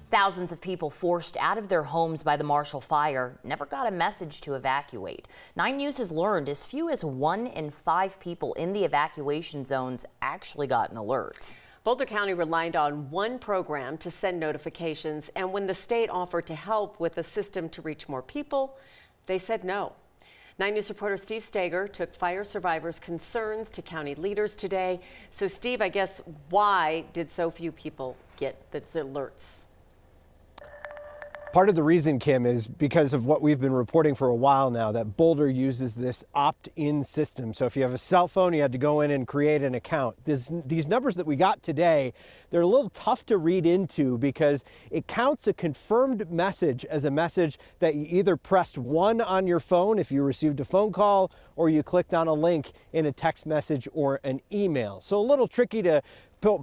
Thousands of people forced out of their homes by the Marshall Fire never got a message to evacuate. 9 News has learned as few as 1 in 5 people in the evacuation zones actually got an alert. Boulder County relied on one program to send notifications, and when the state offered to help with a system to reach more people, they said no. 9 News reporter Steve Stager took fire survivors' concerns to county leaders today. So Steve, I guess, why did so few people get the alerts? Part of the reason, Kim, is because of what we've been reporting for a while now, that Boulder uses this opt-in system. So if you have a cell phone, you had to go in and create an account. These numbers that we got today, they're a little tough to read into because it counts a confirmed message as a message that you either pressed 1 on your phone if you received a phone call, or you clicked on a link in a text message or an email. So a little tricky to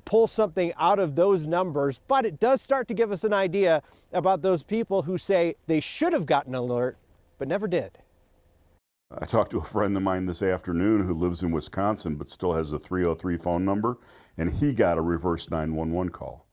pull something out of those numbers, but it does start to give us an idea about those people who say they should have gotten an alert but never did. I talked to a friend of mine this afternoon who lives in Wisconsin but still has a 303 phone number, and he got a reverse 911 call.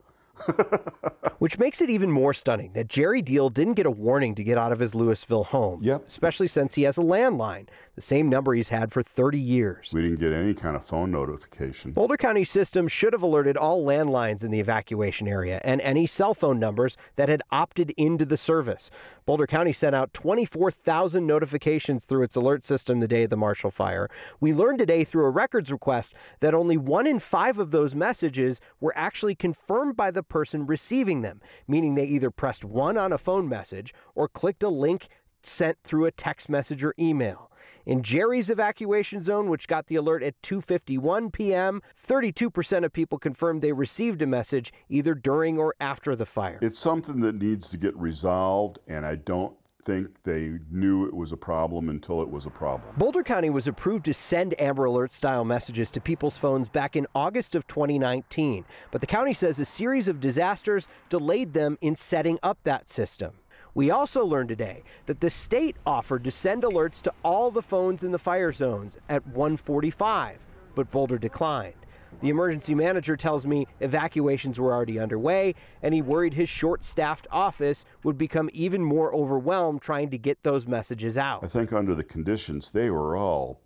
Which makes it even more stunning that Jerry Deal didn't get a warning to get out of his Louisville home. Yep. Especially since he has a landline, the same number he's had for 30 years. We didn't get any kind of phone notification. Boulder County system should have alerted all landlines in the evacuation area and any cell phone numbers that had opted into the service. Boulder County sent out 24,000 notifications through its alert system the day of the Marshall Fire. We learned today through a records request that only 1 in 5 of those messages were actually confirmed by the person receiving them, meaning they either pressed 1 on a phone message or clicked a link sent through a text message or email. In Jerry's evacuation zone, which got the alert at 2:51 p.m., 32% of people confirmed they received a message either during or after the fire. It's something that needs to get resolved, and I don't think they knew it was a problem until it was a problem. Boulder County was approved to send Amber Alert style messages to people's phones back in August of 2019, but the county says a series of disasters delayed them in setting up that system. We also learned today that the state offered to send alerts to all the phones in the fire zones at 1:45, but Boulder declined. The emergency manager tells me evacuations were already underway, and he worried his short-staffed office would become even more overwhelmed trying to get those messages out. I think under the conditions, they were all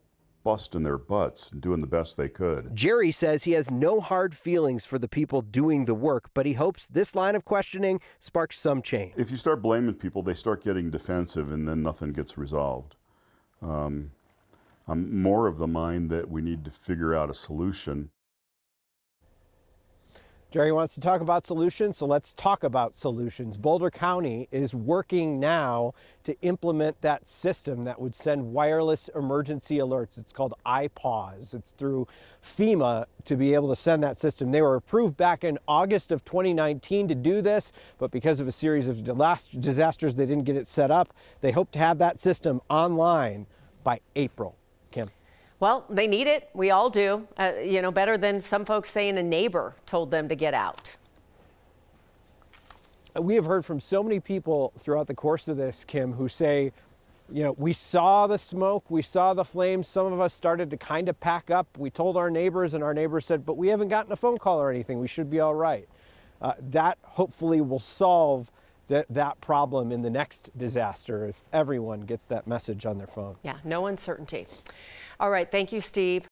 busting their butts and doing the best they could. Jerry says he has no hard feelings for the people doing the work, but he hopes this line of questioning sparks some change. If you start blaming people, they start getting defensive, and then nothing gets resolved. I'm more of the mind that we need to figure out a solution. Jerry wants to talk about solutions, so let's talk about solutions. Boulder County is working now to implement that system that would send wireless emergency alerts. It's called iPause. It's through FEMA to be able to send that system. They were approved back in August of 2019 to do this, but because of a series of disasters, they didn't get it set up. They hope to have that system online by April. Kim. Well, they need it. We all do. Better than some folks saying a neighbor told them to get out. We have heard from so many people throughout the course of this, Kim, who say, we saw the smoke, we saw the flames. Some of us started to kind of pack up. We told our neighbors, and our neighbors said, but we haven't gotten a phone call or anything. We should be all right. That hopefully will solve that problem in the next disaster if everyone gets that message on their phone. Yeah, no uncertainty. All right, thank you, Steve.